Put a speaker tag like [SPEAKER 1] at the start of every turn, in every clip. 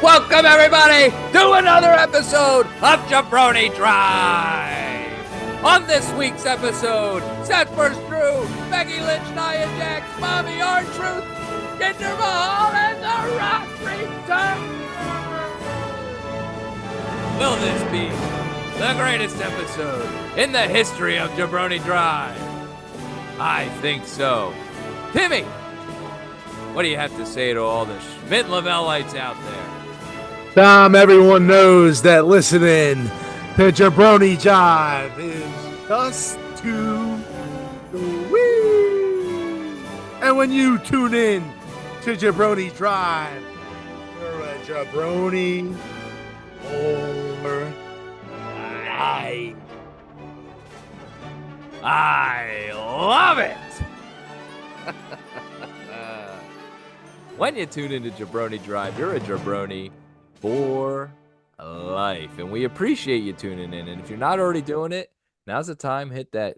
[SPEAKER 1] Welcome, everybody, to another episode of Jabroni Drive. On this week's episode, Seth vs. Drew, Becky, Lynch, Nia, Jaxx, Mami, R-Truth, Jinder Mahal, and The Rock return. Will this be the greatest episode in the history of Jabroni Drive? I think so. Timmy, what do you have to say to all the Schmidt Lavellites out there?
[SPEAKER 2] Tom, everyone knows that listening to Jabroni Drive is just to win. And when you tune in to Jabroni Drive, you're a jabroni for life.
[SPEAKER 1] I love it. When you tune into Jabroni Drive, you're a jabroni for life. And we appreciate you tuning in. And if you're not already doing it, now's the time. Hit that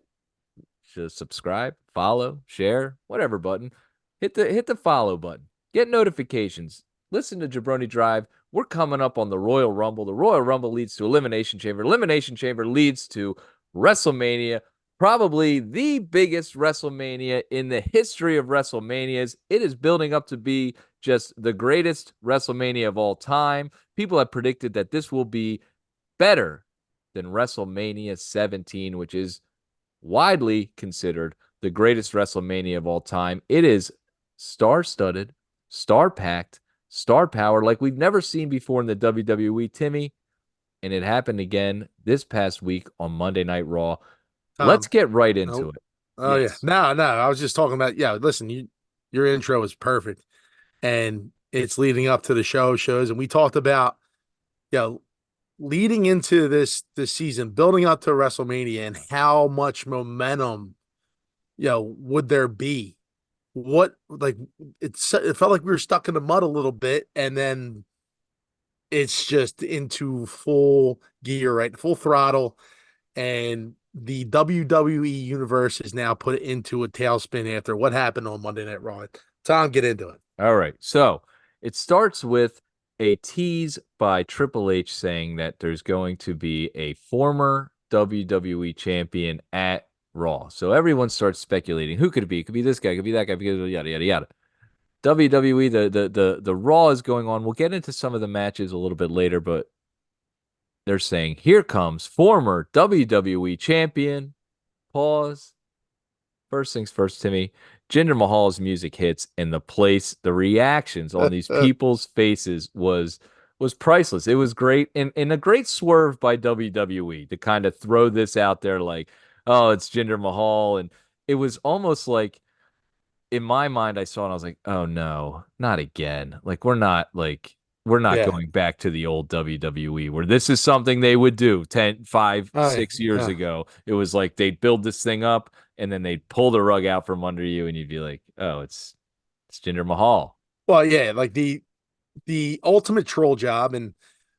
[SPEAKER 1] subscribe, follow, share, whatever button. Hit the follow button. Get notifications. Listen to Jabroni Drive. We're coming up on the Royal Rumble. The Royal Rumble leads to Elimination Chamber. Elimination Chamber leads to WrestleMania. Probably the biggest WrestleMania in the history of WrestleManias. It is building up to be just the greatest WrestleMania of all time. People have predicted that this will be better than WrestleMania 17, which is widely considered the greatest WrestleMania of all time. It is star-studded, star-packed, star-powered like we've never seen before in the WWE, Timmy. And it happened again this past week on Monday Night Raw. Let's get right into it.
[SPEAKER 2] Oh, yes. Yeah. No. I was just talking about, listen, your intro is perfect. And it's leading up to the shows. And we talked about, leading into this season, building up to WrestleMania and how much momentum, would there be? It felt like we were stuck in the mud a little bit. And then it's just into full gear, right? Full throttle. And the WWE universe is now put into a tailspin after what happened on Monday Night Raw. Tom, get into it.
[SPEAKER 1] All right. So it starts with a tease by Triple H saying that there's going to be a former WWE champion at Raw. So everyone starts speculating. Who could it be? It could be this guy. It could be that guy. Yada, yada, yada. WWE, the Raw is going on. We'll get into some of the matches a little bit later, but they're saying, here comes former WWE champion. Pause. First things first, Timmy. Jinder Mahal's music hits, and the reactions on these people's faces was priceless. It was great, and a great swerve by WWE to kind of throw this out there like, oh, it's Jinder Mahal. And it was almost like, in my mind, I saw it and I was like, oh, no, not again. Like, we're not going back to the old WWE where this is something they would do 6 years ago. It was like they'd build this thing up and then they'd pull the rug out from under you and you'd be like, oh, it's Jinder Mahal.
[SPEAKER 2] Well, yeah, like the ultimate troll job. And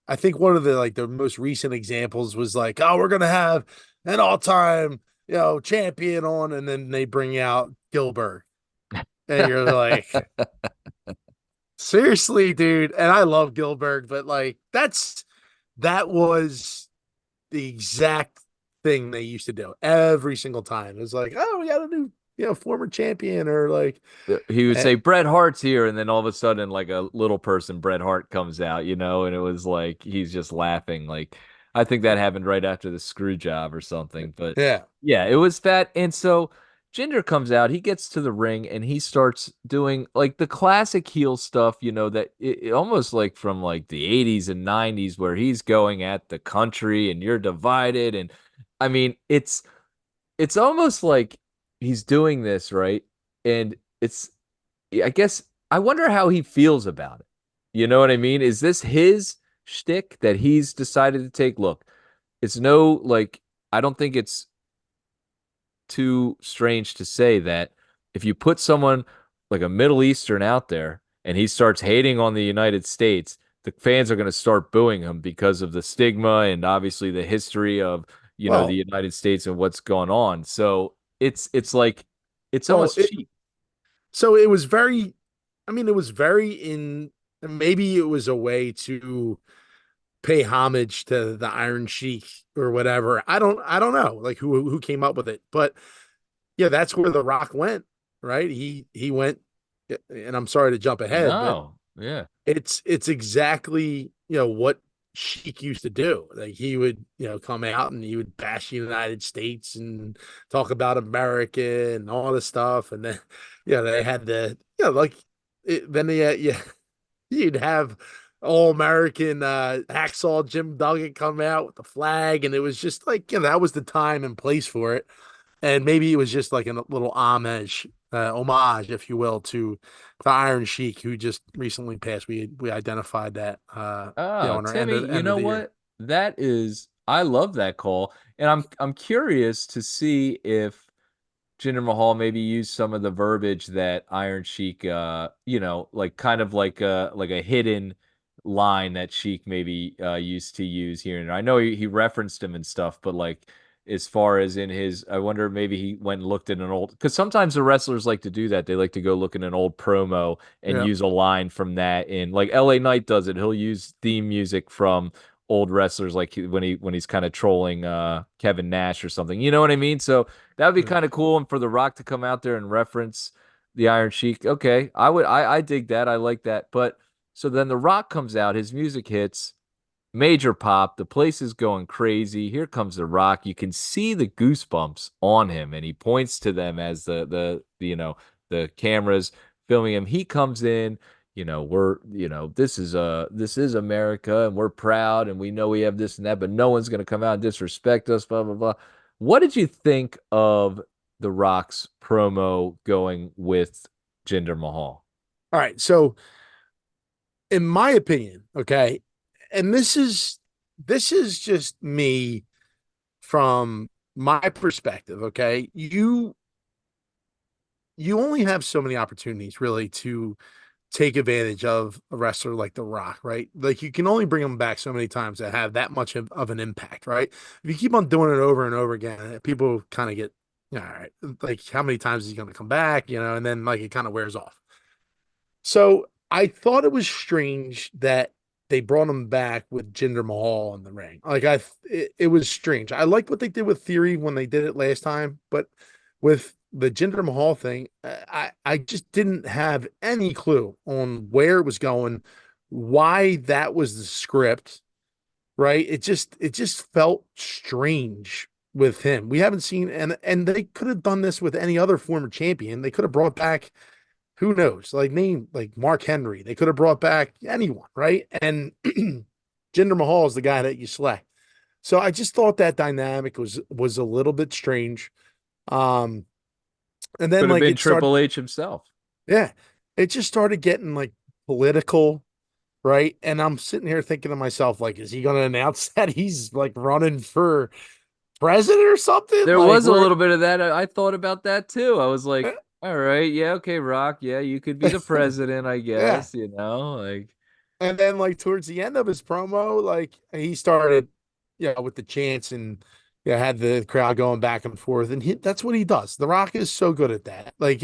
[SPEAKER 2] I think one of the most recent examples was like, oh, we're going to have an all-time, champion on. And then they bring out Gilbert. And you're like... Seriously, dude. And I love Gilbert, but that was the exact thing they used to do every single time. It was like, oh, we got a new, former champion, or like
[SPEAKER 1] he would say Bret Hart's here, and then all of a sudden, like a little person, Bret Hart comes out, and it was like he's just laughing. Like I think that happened right after the screw job or something. But yeah, it was that. And so Jinder comes out, he gets to the ring, and he starts doing like the classic heel stuff, that it almost like from like the 80s and 90s where he's going at the country and you're divided. And I mean, it's almost like he's doing this, right? And I guess, I wonder how he feels about it. You know what I mean? Is this his shtick that he's decided to take? Look, it's I don't think it's too strange to say that if you put someone like a Middle Eastern out there and he starts hating on the United States, the fans are going to start booing him because of the stigma and obviously the history of, the United States and what's going on. So it's almost cheap.
[SPEAKER 2] So it was very in maybe it was a way to pay homage to the Iron Sheik or whatever. I don't know like who came up with it, but yeah, that's where The Rock went, right? He went, and I'm sorry to jump ahead, but
[SPEAKER 1] No, yeah.
[SPEAKER 2] it's exactly what Sheik used to do. Like he would come out and he would bash the United States and talk about America and all this stuff, and then they had the like then they yeah you'd have all American hacksaw Jim Duggan come out with the flag, and it was just like that was the time and place for it. And maybe it was just like a little homage, if you will, to the Iron Sheik who just recently passed. We identified that
[SPEAKER 1] Oh,
[SPEAKER 2] on our end
[SPEAKER 1] Timmy,
[SPEAKER 2] of
[SPEAKER 1] you
[SPEAKER 2] end of
[SPEAKER 1] know
[SPEAKER 2] the year.
[SPEAKER 1] what? That is, I love that call, and I'm curious to see if Jinder Mahal maybe used some of the verbiage that Iron Sheik, like kind of like a hidden line that Sheik maybe used to use here and there. I know he referenced him and stuff, but like as far as in his, I wonder maybe he went and looked at an old, because sometimes the wrestlers like to do that. They like to go look at an old promo and
[SPEAKER 2] Yeah.
[SPEAKER 1] use a line from that. In like LA Knight does it. He'll use theme music from old wrestlers, like when he's kind of trolling Kevin Nash or something. You know what I mean? So that would be
[SPEAKER 2] Yeah.
[SPEAKER 1] kind of cool. And for The Rock to come out there and reference the Iron Sheik, okay, I dig that. I like that. But so then The Rock comes out, his music hits, major pop. The place is going crazy. Here comes The Rock. You can see the goosebumps on him, and he points to them as the cameras filming him. He comes in. This is America, and we're proud, and we know we have this and that, but no one's gonna come out and disrespect us. Blah blah blah. What did you think of The Rock's promo going with Jinder Mahal?
[SPEAKER 2] All right. So in my opinion, okay, and this is just me from my perspective, okay. You only have so many opportunities really to take advantage of a wrestler like The Rock, right? Like you can only bring him back so many times that have that much of an impact, right? If you keep on doing it over and over again, people kind of get, all right, like how many times is he going to come back, and then like it kind of wears off. So I thought it was strange that they brought him back with Jinder Mahal in the ring. Like it was strange. I like what they did with Theory when they did it last time, but with the Jinder Mahal thing, I just didn't have any clue on where it was going, why that was the script, right? It just felt strange with him. We haven't seen and they could have done this with any other former champion. They could have brought back who knows, like name like Mark Henry. They could have brought back anyone, right? And Jinder Mahal is the guy that you select. So I just thought that dynamic was a little bit strange. Um, and then
[SPEAKER 1] Could have
[SPEAKER 2] like
[SPEAKER 1] been
[SPEAKER 2] it started,
[SPEAKER 1] Triple H himself.
[SPEAKER 2] yeah, it just started getting like political, right? And I'm sitting here thinking to myself, like, is he going to announce that he's like running for president or something?
[SPEAKER 1] There
[SPEAKER 2] Like,
[SPEAKER 1] was a
[SPEAKER 2] where,
[SPEAKER 1] little bit of that. I thought about that too. I was like, all right, yeah, okay, Rock, yeah, you could be the president, I
[SPEAKER 2] yeah.
[SPEAKER 1] guess, like
[SPEAKER 2] And then like towards the end of his promo, like he started, with the chants and had the crowd going back and forth. And that's what he does. The Rock is so good at that. Like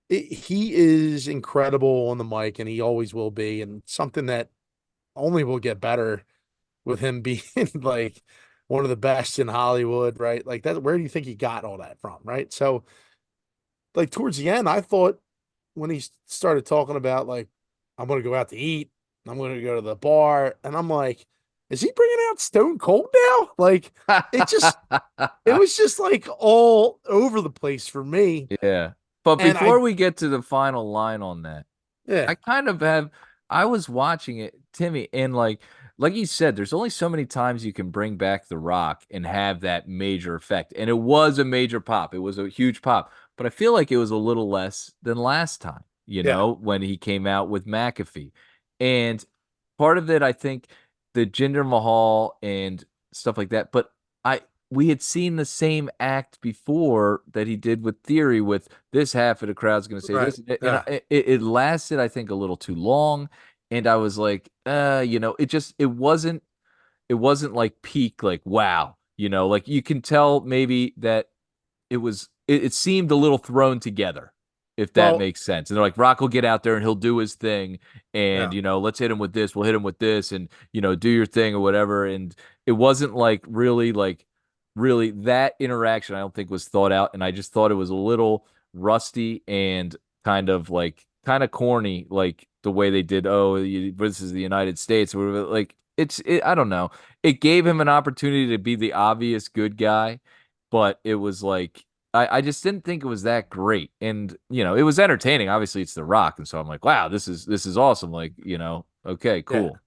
[SPEAKER 2] he is incredible on the mic and he always will be. And something that only will get better with him being like one of the best in Hollywood, right? Like that, where do you think he got all that from? Right. So like towards the end, I thought when he started talking about like I'm gonna go out to eat, I'm gonna go to the bar, and I'm like, is he bringing out Stone Cold now? Like it was just like all over the place for me,
[SPEAKER 1] yeah. But
[SPEAKER 2] and
[SPEAKER 1] before we get to the final line on that,
[SPEAKER 2] yeah,
[SPEAKER 1] I kind of have I was watching it, Timmy, and like you said, there's only so many times you can bring back The Rock and have that major effect. And it was a major pop. It was a huge pop. But I feel like it was a little less than last time,
[SPEAKER 2] yeah,
[SPEAKER 1] when he came out with McAfee. And part of it, I think, the Jinder Mahal and stuff like that. But I we had seen the same act before that he did with Theory, with this half of the crowd's going to say
[SPEAKER 2] right,
[SPEAKER 1] this, and
[SPEAKER 2] yeah,
[SPEAKER 1] it lasted, I think, a little too long, and I was like, it wasn't like peak, like wow, like you can tell maybe that it seemed a little thrown together. if that
[SPEAKER 2] Well,
[SPEAKER 1] makes sense. And they're like, Rock will get out there and he'll do his thing. And,
[SPEAKER 2] yeah,
[SPEAKER 1] let's hit him with this. We'll hit him with this and, do your thing or whatever. And it wasn't really that interaction, I don't think was thought out. And I just thought it was a little rusty and kind of corny, like the way they did, oh, this is the United States. Or like, I don't know. It gave him an opportunity to be the obvious good guy, but it was like, I just didn't think it was that great. And, it was entertaining. Obviously, it's The Rock. And so I'm like, wow, this is awesome. Like, okay,
[SPEAKER 2] yeah.
[SPEAKER 1] cool.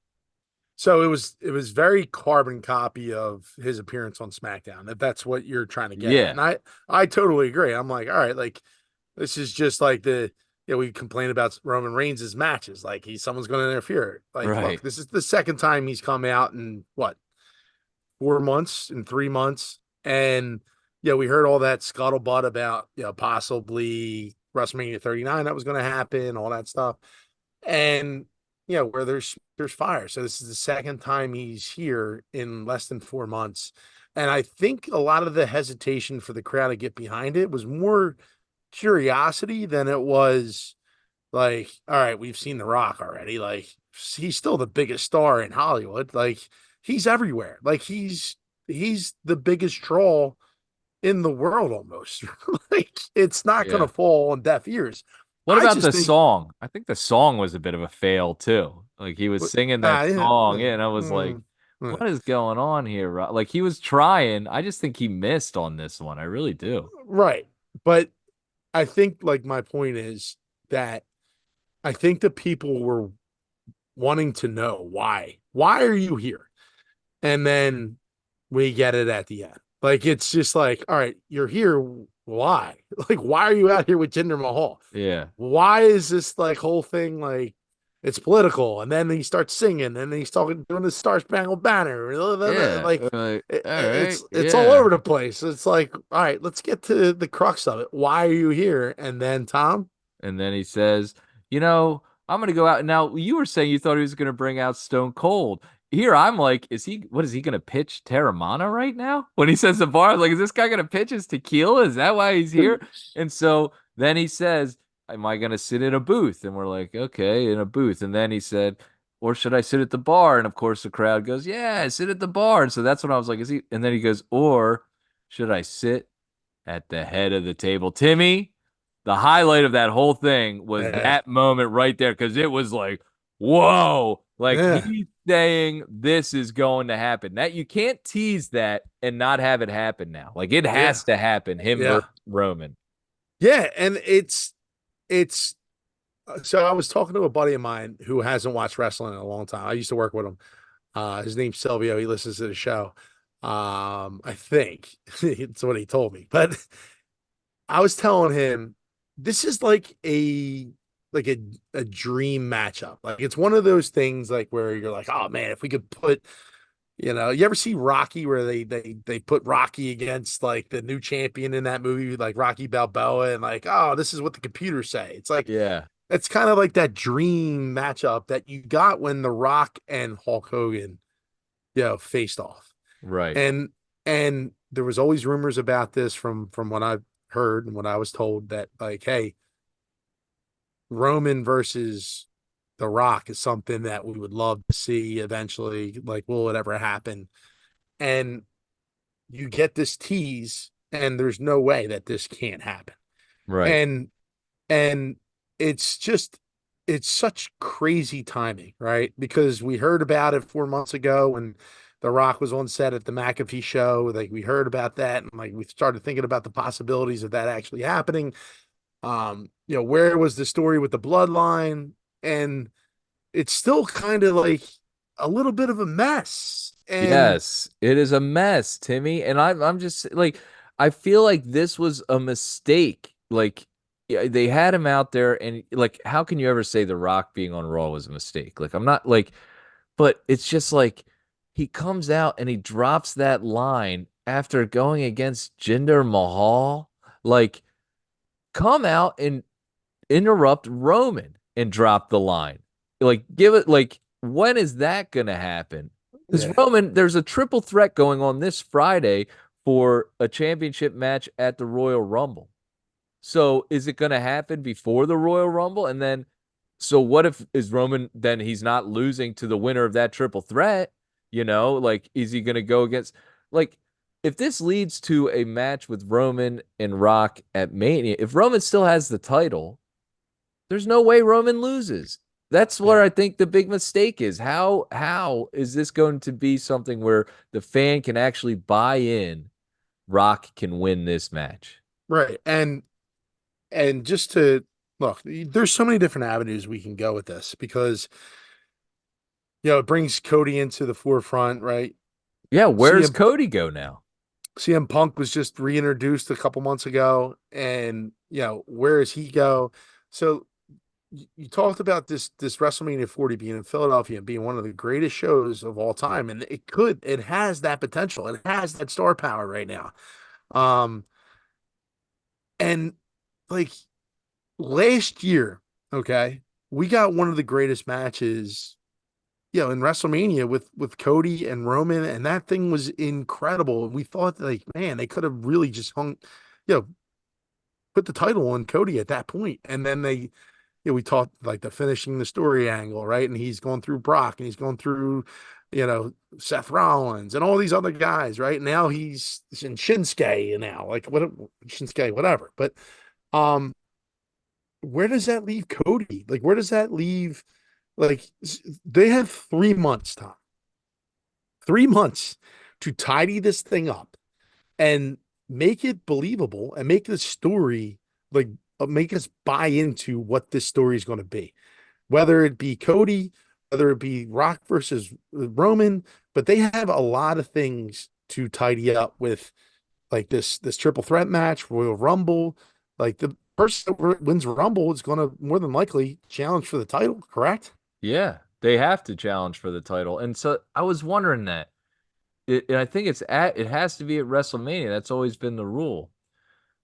[SPEAKER 2] So it was very carbon copy of his appearance on SmackDown, if that's what you're trying to get at.
[SPEAKER 1] Yeah,
[SPEAKER 2] And I totally agree. I'm like, all right, like this is just like we complain about Roman Reigns' matches. Like someone's going to interfere. Like, look,
[SPEAKER 1] right.
[SPEAKER 2] this is the second time he's come out in what, 4 months, in 3 months. And we heard all that scuttlebutt about, possibly WrestleMania 39 that was going to happen, all that stuff. And where there's fire. So this is the second time he's here in less than 4 months. And I think a lot of the hesitation for the crowd to get behind it was more curiosity than it was like, all right, we've seen The Rock already. Like he's still the biggest star in Hollywood. Like he's everywhere. Like he's the biggest draw in the world almost. Like it's not gonna
[SPEAKER 1] Yeah.
[SPEAKER 2] fall on deaf ears.
[SPEAKER 1] What
[SPEAKER 2] I
[SPEAKER 1] about
[SPEAKER 2] just
[SPEAKER 1] the
[SPEAKER 2] think
[SPEAKER 1] song? I think the song was a bit of a fail too. Like he was singing that
[SPEAKER 2] yeah,
[SPEAKER 1] song, yeah, and I was like,
[SPEAKER 2] yeah.
[SPEAKER 1] what is going on here? Like he was trying. I just think he missed on this one. I really do.
[SPEAKER 2] Right. But I think like my point is that I think the people were wanting to know why. Why are you here? And then we get it at the end. Like it's just like, all right, you're here. Why? Like, why are you out here with Jinder Mahal?
[SPEAKER 1] Yeah.
[SPEAKER 2] Why is this like whole thing like it's political? And then he starts singing, and then he's talking doing the Star Spangled Banner.
[SPEAKER 1] Yeah.
[SPEAKER 2] Like
[SPEAKER 1] All right.
[SPEAKER 2] it's all
[SPEAKER 1] Yeah.
[SPEAKER 2] over the place. It's like, all right, let's get to the crux of it. Why are you here? And then Tom,
[SPEAKER 1] And then he says, I'm gonna go out. Now you were saying you thought he was gonna bring out Stone Cold. Here I'm like, what is he gonna pitch Terramana right now? When he says the bar, I'm like, is this guy gonna pitch his tequila? Is that why he's here? And so then he says, am I gonna sit in a booth? And we're like, okay, in a booth. And then he said, or should I sit at the bar? And of course the crowd goes, yeah, sit at the bar. And so that's when I was like, is he? And then he goes, or should I sit at the head of the table? Timmy, the highlight of that whole thing was
[SPEAKER 2] yeah,
[SPEAKER 1] that moment right there because it was like, whoa, like
[SPEAKER 2] yeah,
[SPEAKER 1] he's saying this is going to happen. That you can't tease that and not have it happen now. Like it
[SPEAKER 2] yeah,
[SPEAKER 1] has to happen, him
[SPEAKER 2] yeah,
[SPEAKER 1] versus Roman.
[SPEAKER 2] yeah. And it's so I was talking to a buddy of mine who hasn't watched wrestling in a long time. I used to work with him. His name's Silvio. He listens to the show. I think it's what he told me. But I was telling him this is like a dream matchup. Like it's one of those things like where you're like, oh man, if we could put, you ever see Rocky where they put Rocky against like the new champion in that movie, like Rocky Balboa, and like, oh, this is what the computers say. It's like
[SPEAKER 1] Yeah,
[SPEAKER 2] it's kind of like that dream matchup that you got when The Rock and Hulk Hogan, faced off.
[SPEAKER 1] right,
[SPEAKER 2] And there was always rumors about this from what I've heard and what I was told that like, hey, Roman versus The Rock is something that we would love to see eventually. Like, will it ever happen? And you get this tease, and there's no way that this can't happen.
[SPEAKER 1] right.
[SPEAKER 2] And and it's just it's such crazy timing, right? Because we heard about it 4 months ago when The Rock was on set at the McAfee show. Like we heard about that, and like we started thinking about the possibilities of that actually happening. Where was the story with the bloodline? And it's still kind of like a little bit of a mess. And
[SPEAKER 1] Yes, it is a mess, Timmy. And I'm just like, I feel like this was a mistake. Like, yeah, they had him out there, and like, how can you ever say The Rock being on Raw was a mistake? Like, I'm not like, but it's just like he comes out and he drops that line after going against Jinder Mahal. Like, come out and interrupt Roman and drop the line. Like, give it, like, when is that going to happen? Because
[SPEAKER 2] yeah,
[SPEAKER 1] Roman, there's a triple threat going on this Friday for a championship match at the Royal Rumble. So is it going to happen before the Royal Rumble? And then, so what if is Roman then he's not losing to the winner of that triple threat? Like, is he going to go against, like, if this leads to a match with Roman and Rock at Mania, if Roman still has the title, there's no way Roman loses. That's where
[SPEAKER 2] Yeah.
[SPEAKER 1] I think the big mistake is. How is this going to be something where the fan can actually buy in Rock can win this match?
[SPEAKER 2] Right. And just to look, there's so many different avenues we can go with this because it brings Cody into the forefront, right?
[SPEAKER 1] Yeah, where's
[SPEAKER 2] CM
[SPEAKER 1] Cody go now?
[SPEAKER 2] CM Punk was just reintroduced a couple months ago, and where does he go? So you talked about this WrestleMania 40 being in Philadelphia and being one of the greatest shows of all time, and it has that potential, it has that star power right now. Um, and like last year, okay, we got one of the greatest matches, in WrestleMania with Cody and Roman, and that thing was incredible. And we thought like, man, they could have really just you know, put the title on Cody at that point, and then we talked like the finishing the story angle, right? And he's going through Brock and he's going through, Seth Rollins and all these other guys, right? Now he's in Shinsuke now, like what Shinsuke, whatever. But um, where does that leave Cody? Like, where does that leave? Like, they have 3 months, Tom, 3 months to tidy this thing up and make it believable and make the story like make us buy into what this story is going to be, whether it be Cody, whether it be Rock versus Roman. But they have a lot of things to tidy up with, like this triple threat match, Royal Rumble. Like the person that wins Rumble is going to more than likely challenge for the title, correct?
[SPEAKER 1] Yeah, they have to challenge for the title. And so I was wondering that. And I think it has to be at WrestleMania. That's always been the rule.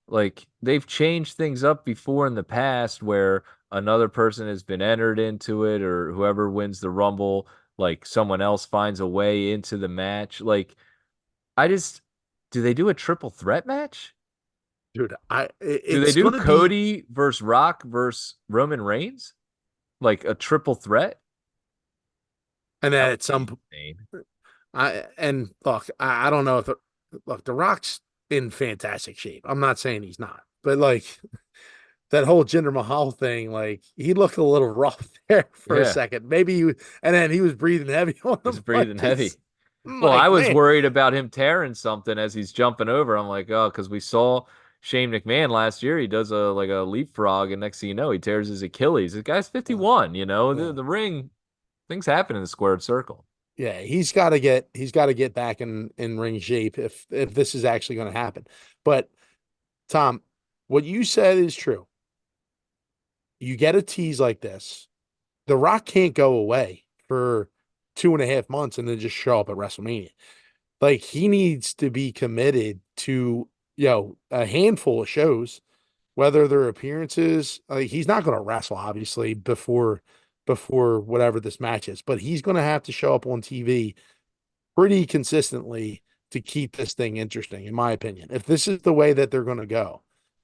[SPEAKER 1] Like they've changed things up before in the past where another person has been entered into it or whoever wins the Rumble, like someone else finds a way into the match. Like I just do they do a triple threat match?
[SPEAKER 2] Dude,
[SPEAKER 1] Do they
[SPEAKER 2] it's
[SPEAKER 1] do
[SPEAKER 2] going to be.
[SPEAKER 1] Cody versus Rock versus Roman Reigns? Like a triple threat?
[SPEAKER 2] And
[SPEAKER 1] That
[SPEAKER 2] then
[SPEAKER 1] would
[SPEAKER 2] at
[SPEAKER 1] be
[SPEAKER 2] some
[SPEAKER 1] insane.
[SPEAKER 2] and look, I don't know if look, The Rock's in fantastic shape. I'm not saying he's not, but like that whole Jinder Mahal thing, like he looked a little rough there for a
[SPEAKER 1] Yeah,
[SPEAKER 2] second. Maybe and then he was breathing heavy on the
[SPEAKER 1] he's breathing
[SPEAKER 2] mic.
[SPEAKER 1] heavy.
[SPEAKER 2] I'm
[SPEAKER 1] Well, I
[SPEAKER 2] like,
[SPEAKER 1] was
[SPEAKER 2] man,
[SPEAKER 1] worried about him tearing something as he's jumping over. I'm like, oh, because we saw Shane McMahon last year. He does a leapfrog, and next thing you know, he tears his Achilles. The guy's
[SPEAKER 2] yeah,
[SPEAKER 1] 51. The
[SPEAKER 2] yeah,
[SPEAKER 1] the ring things happen in the squared circle.
[SPEAKER 2] yeah. He's got to get back in ring shape if this is actually going to happen. But Tom, what you said is true. You get a tease like this, The Rock can't go away for 2.5 months and then just show up at WrestleMania. Like he needs to be committed to, a handful of shows, whether they're appearances. He's not going to wrestle, obviously, before whatever this match is, but he's going to have to show up on TV pretty consistently to keep this thing interesting, in my opinion. If this is the way that they're going to go,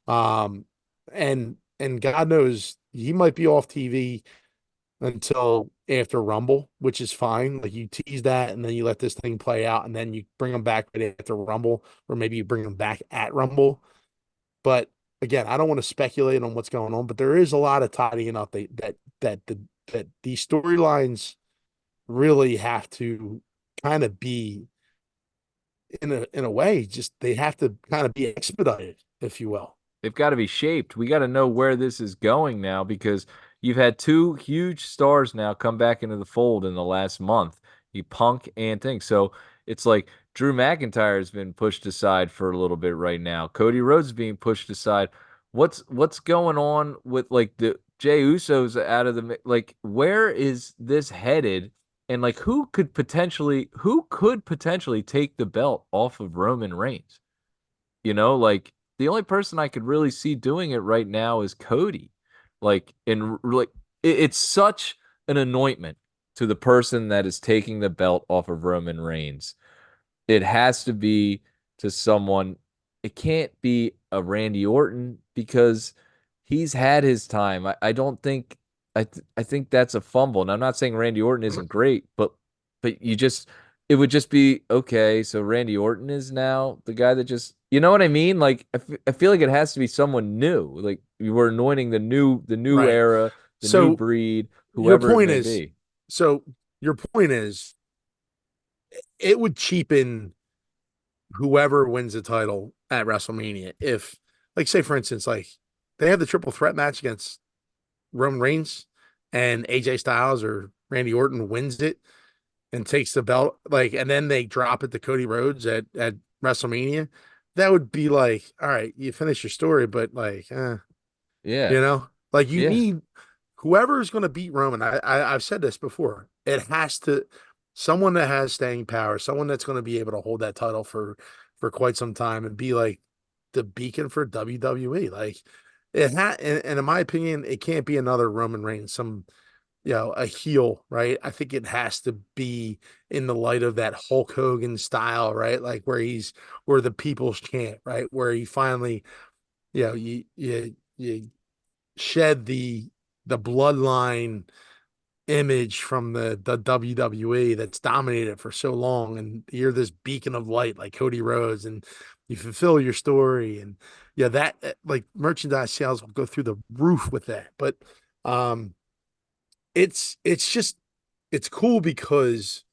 [SPEAKER 2] um, and God knows he might be off TV until after Rumble, which is fine. Like you tease that and then you let this thing play out and then you bring them back right after Rumble, or maybe you bring them back at Rumble. But again, I don't want to speculate on what's going on, but there is a lot of tidying up that these storylines really have to kind of be in a way, just they have to kind of be expedited, if you will.
[SPEAKER 1] They've got to be shaped. We got to know where this is going now because you've had two huge stars now come back into the fold in the last month. You Punk and things. So it's like Drew McIntyre has been pushed aside for a little bit right now. Cody Rhodes is being pushed aside. What's going on with like the Jey Usos out of like where is this headed? And like who could potentially take the belt off of Roman Reigns? Like the only person I could really see doing it right now is Cody. It's such an anointment to the person that is taking the belt off of Roman Reigns. It has to be to someone. It can't be a Randy Orton because he's had his time. I don't think I think that's a fumble. And I'm not saying Randy Orton isn't great, but you just it would just be okay. So Randy Orton is now the guy that just you know what I mean? Like I feel like it has to be someone new. Like you were anointing the new
[SPEAKER 2] Right.
[SPEAKER 1] era, the new
[SPEAKER 2] So
[SPEAKER 1] breed,
[SPEAKER 2] your
[SPEAKER 1] whoever it
[SPEAKER 2] point
[SPEAKER 1] may
[SPEAKER 2] is,
[SPEAKER 1] be.
[SPEAKER 2] so your point is, it would cheapen whoever wins the title at WrestleMania. If, like, say for instance, like they have the triple threat match against Roman Reigns and AJ Styles or Randy Orton wins it and takes the belt, like, and then they drop it to Cody Rhodes at WrestleMania, that would be like, all right, you finish your story, but like,
[SPEAKER 1] Yeah.
[SPEAKER 2] like you
[SPEAKER 1] Yeah.
[SPEAKER 2] need whoever is going to beat Roman. I've said this before. It has to someone that has staying power, someone that's going to be able to hold that title for quite some time and be like the beacon for WWE. Like and in my opinion, it can't be another Roman Reigns, some a heel, right? I think it has to be in the light of that Hulk Hogan style, right? Like where the people's chant, right? Where he finally, you shed the bloodline image from the WWE that's dominated for so long, and you're this beacon of light like Cody Rhodes, and you fulfill your story, and that like merchandise sales will go through the roof with that. But um, it's just it's cool because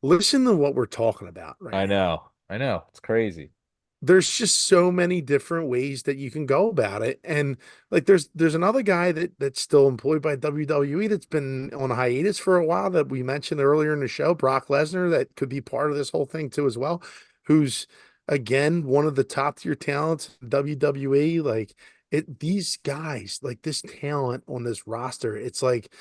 [SPEAKER 2] listen to what we're talking about right
[SPEAKER 1] I
[SPEAKER 2] now.
[SPEAKER 1] know. I know. It's crazy.
[SPEAKER 2] There's just so many different ways that you can go about it. And like there's another guy that's still employed by WWE that's been on hiatus for a while that we mentioned earlier in the show, Brock Lesnar, that could be part of this whole thing too as well, who's again one of the top tier talents in WWE. Like these guys, like this talent on this roster, it's like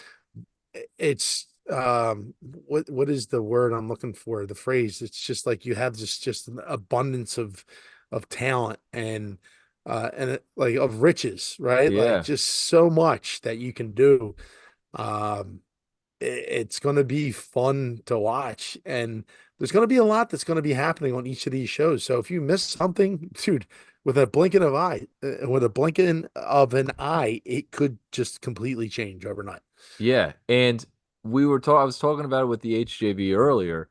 [SPEAKER 2] it's what is the word I'm looking for, the phrase, it's just like you have this just an abundance of talent and like of riches, right? Like
[SPEAKER 1] Yeah.
[SPEAKER 2] just so much that you can do. um it's going to be fun to watch, and there's going to be a lot that's going to be happening on each of these shows. So if you miss something, dude, with a blinking of an eye, it could just completely change overnight.
[SPEAKER 1] Yeah. And I was talking about it with the HJV earlier.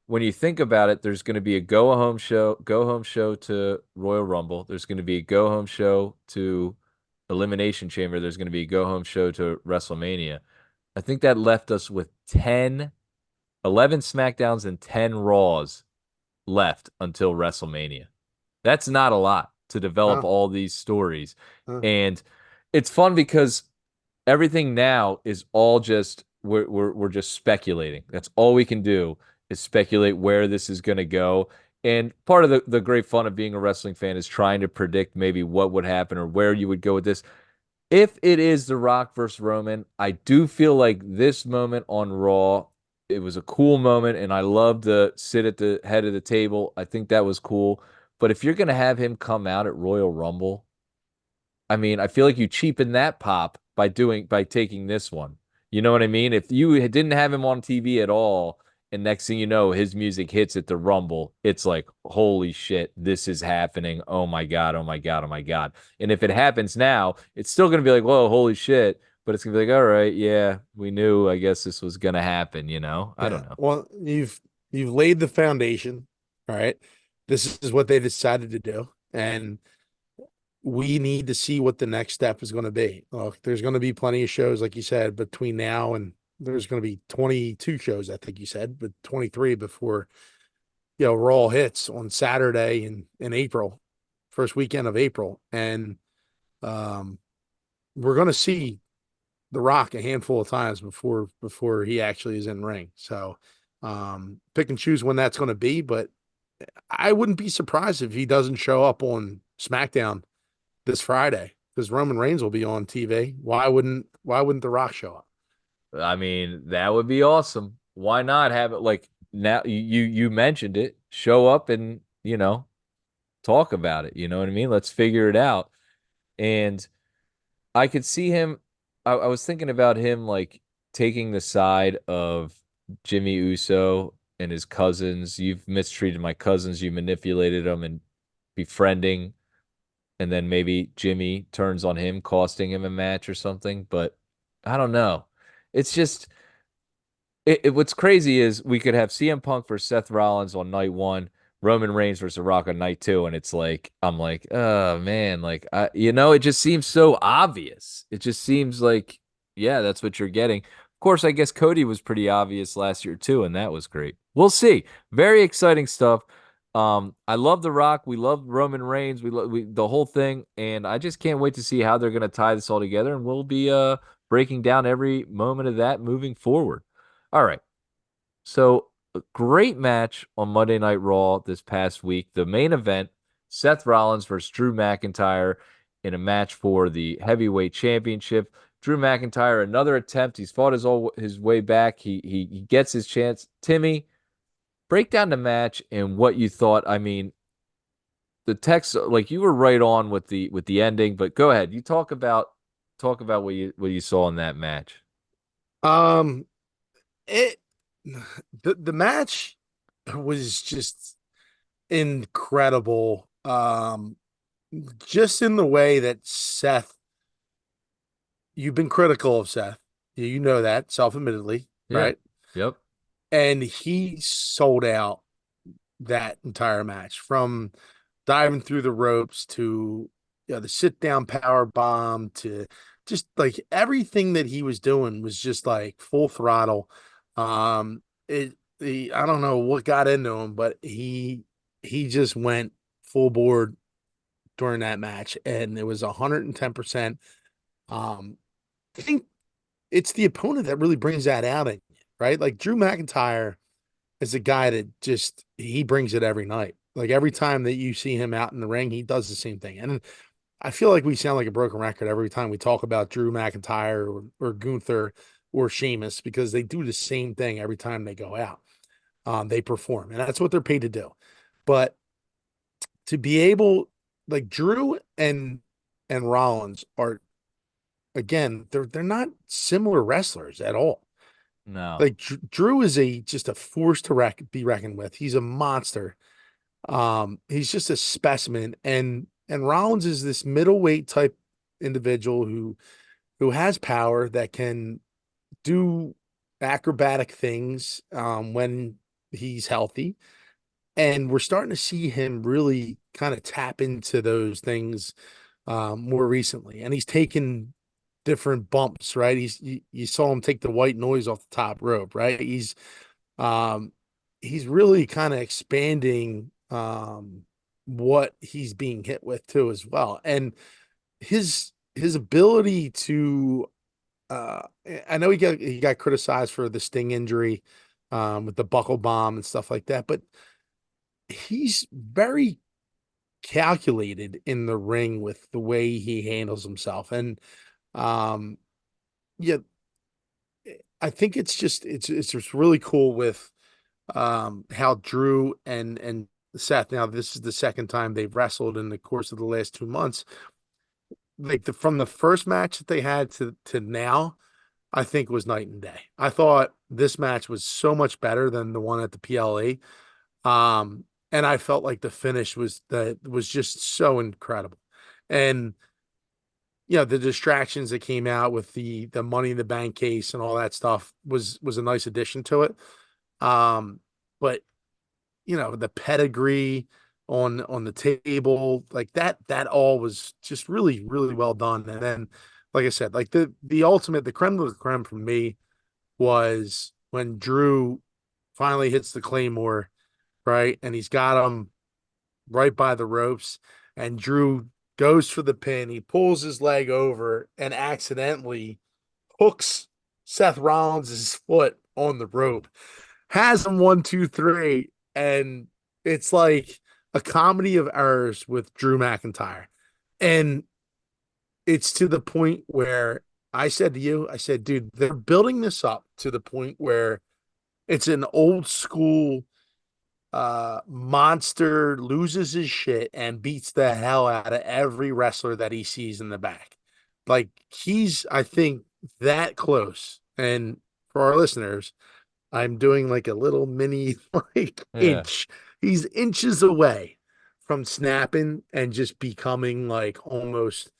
[SPEAKER 1] When you think about it, there's going to be a go home show to Royal Rumble. There's going to be a go home show to Elimination Chamber. There's going to be a go home show to WrestleMania. I think that left us with 11 SmackDowns and 10 Raws left until WrestleMania. That's not a lot to develop
[SPEAKER 2] Huh?
[SPEAKER 1] all these stories.
[SPEAKER 2] Huh?
[SPEAKER 1] And it's fun because everything now is all just we're just speculating. That's all we can do is speculate where this is going to go. And part of the great fun of being a wrestling fan is trying to predict maybe what would happen or where you would go with this. If it is The Rock versus Roman, I do feel like this moment on Raw, it was a cool moment, and I love to sit at the head of the table. I think that was cool. But if you're going to have him come out at Royal Rumble, I mean, I feel like you cheapen that pop by taking this one. You know what I mean? If you didn't have him on TV at all, and next thing you know, his music hits at the Rumble, it's like, holy shit, this is happening. Oh my God, oh my God, oh my God. And if it happens now, it's still gonna be like, whoa, holy shit. But it's gonna be like, all right, yeah, we knew, I guess this was gonna happen, you know? I
[SPEAKER 2] Yeah.
[SPEAKER 1] don't know.
[SPEAKER 2] Well, you've laid the foundation. All right. This is what they decided to do. And we need to see what the next step is going to be. Look, there's going to be plenty of shows, like you said, between now and there's going to be 22 shows, I think you said, but 23 before, Raw hits on Saturday in April, first weekend of April. And um, we're going to see The Rock a handful of times before he actually is in ring. So pick and choose when that's going to be, but I wouldn't be surprised if he doesn't show up on SmackDown this Friday because Roman Reigns will be on TV. Why wouldn't The Rock show up?
[SPEAKER 1] I mean, that would be awesome. Why not have it like now you mentioned it, show up and, talk about it. You know what I mean? Let's figure it out. And I could see him. I was thinking about him like taking the side of Jimmy Uso and his cousins. You've mistreated my cousins. You manipulated them and befriending and then maybe Jimmy turns on him, costing him a match or something. But I don't know. It's just what's crazy is we could have CM Punk versus Seth Rollins on night one, Roman Reigns versus The Rock on night two, and it's like I'm like, oh man, like it just seems so obvious. It just seems like, yeah, that's what you're getting. Of course, I guess Cody was pretty obvious last year too, and that was great. We'll see. Very exciting stuff. I love The Rock. We love Roman Reigns. We love the whole thing, and I just can't wait to see how they're gonna tie this all together. And we'll be breaking down every moment of that moving forward. All right. So, a great match on Monday Night Raw this past week. The main event, Seth Rollins versus Drew McIntyre in a match for the heavyweight championship. Drew McIntyre, another attempt. He's fought his way back. He gets his chance. Timmy, break down the match and what you thought. I mean, the text, like you were right on with the ending, but go ahead. You talk about what you saw in that match.
[SPEAKER 2] Um, it the match was just incredible. Just in the way that Seth, you've been critical of Seth. You know that self-admittedly,
[SPEAKER 1] Yeah.
[SPEAKER 2] right?
[SPEAKER 1] Yep.
[SPEAKER 2] And he sold out that entire match from diving through the ropes to the sit down power bomb to just like everything that he was doing was just like full throttle. I don't know what got into him, but he just went full board during that match, and it was 110%. Um, I think it's the opponent that really brings that out in you, right? Like Drew McIntyre is a guy that just he brings it every night. Like every time that you see him out in the ring, he does the same thing. And I feel like we sound like a broken record every time we talk about Drew McIntyre or Gunther or Sheamus because they do the same thing every time they go out. They perform, and that's what they're paid to do. But to be able, like Drew and Rollins are again, they're not similar wrestlers at all.
[SPEAKER 1] No.
[SPEAKER 2] Like Drew is just a force to be reckoned with. He's a monster. He's just a specimen, and Rollins is this middleweight type individual who has power that can do acrobatic things when he's healthy. And we're starting to see him really kind of tap into those things more recently. And he's taken different bumps, right? You saw him take the white noise off the top rope, right? Um he's really kind of expanding what he's being hit with too as well. And his ability to uh I know he got criticized for the Sting injury with the buckle bomb and stuff like that, but he's very calculated in the ring with the way he handles himself. And um yeah, I think it's just really cool with how Drew and Seth. Now this is the second time they've wrestled in the course of the last 2 months. Like from the first match that they had to now, I think was night and day. I thought this match was so much better than the one at the PLE. And I felt like the finish was just so incredible. And the distractions that came out with the Money in the Bank case and all that stuff was a nice addition to it. But the pedigree on the table, like that all was just really, really well done. And then, like I said, like the ultimate, the creme of the creme for me was when Drew finally hits the Claymore, right? And he's got him right by the ropes, and Drew goes for the pin. He pulls his leg over and accidentally hooks Seth Rollins' foot on the rope, has him 1, 2, 3, and it's like a comedy of errors with Drew McIntyre. And it's to the point where I said to you, I said, dude, they're building this up to the point where it's an old school monster loses his shit and beats the hell out of every wrestler that he sees in the back. Like he's, I think, that close. And for our listeners, I'm doing like a little mini like
[SPEAKER 1] Yeah.
[SPEAKER 2] inch. He's inches away from snapping and just becoming like almost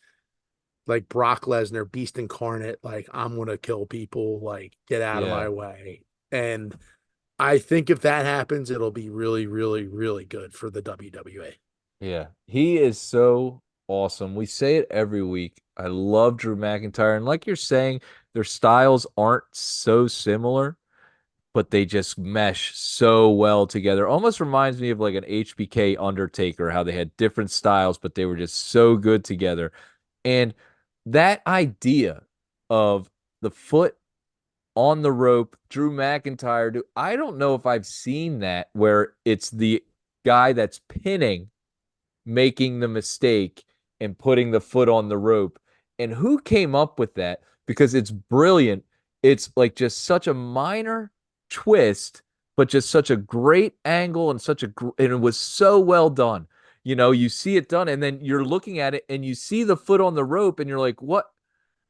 [SPEAKER 2] like Brock Lesnar, beast incarnate, like I'm gonna kill people, like get out of
[SPEAKER 1] Yeah.
[SPEAKER 2] my way. And I think if that happens, it'll be really, really, really good for the WWE.
[SPEAKER 1] Yeah. He is so awesome. We say it every week. I love Drew McIntyre. And like you're saying, their styles aren't so similar, but they just mesh so well together. Almost reminds me of like an HBK Undertaker, how they had different styles, but they were just so good together. And that idea of the foot on the rope, Drew McIntyre, I don't know if I've seen that where it's the guy that's pinning making the mistake and putting the foot on the rope. And who came up with that? Because it's brilliant. It's like just such a minor twist, but just such a great angle and and it was so well done. You know, you see it done, and then you're looking at it and you see the foot on the rope, and you're like, what?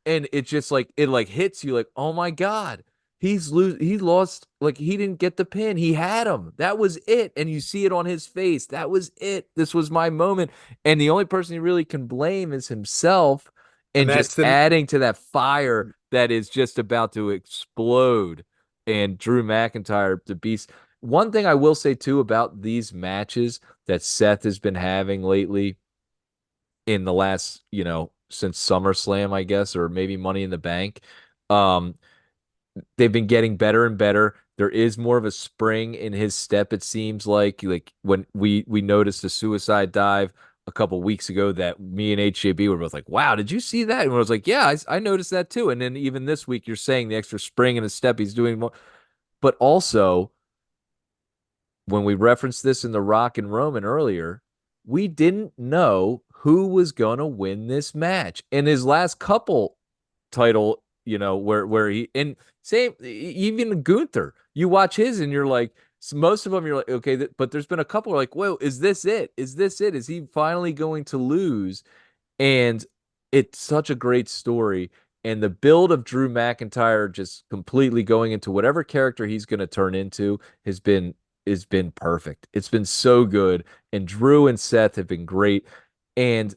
[SPEAKER 1] And it's just like it like hits you like, oh my God, he lost, like he didn't get the pin. He had him. That was it. And you see it on his face. That was it. This was my moment. And the only person he really can blame is himself,
[SPEAKER 2] And
[SPEAKER 1] and just
[SPEAKER 2] that's the
[SPEAKER 1] adding to that fire that is just about to explode. And Drew McIntyre, the beast. One thing I will say too about these matches that Seth has been having lately in the last, since SummerSlam, I guess, or maybe Money in the Bank. Um, they've been getting better and better. There is more of a spring in his step, it seems like when we noticed a suicide dive a couple weeks ago that me and HJB were both like, wow, did you see that? And I was like, yeah, I noticed that too. And then even this week, you're saying the extra spring in his step, he's doing more. But also, when we referenced this in the Rock and Roman earlier, we didn't know who was going to win this match. In his last couple title, where he and same even Gunther, you watch his and you're like, most of them you're like, okay, but there's been a couple like, whoa, is this it? Is this it? Is he finally going to lose? And it's such a great story. And the build of Drew McIntyre just completely going into whatever character he's going to turn into has been perfect. It's been so good. And Drew and Seth have been great. And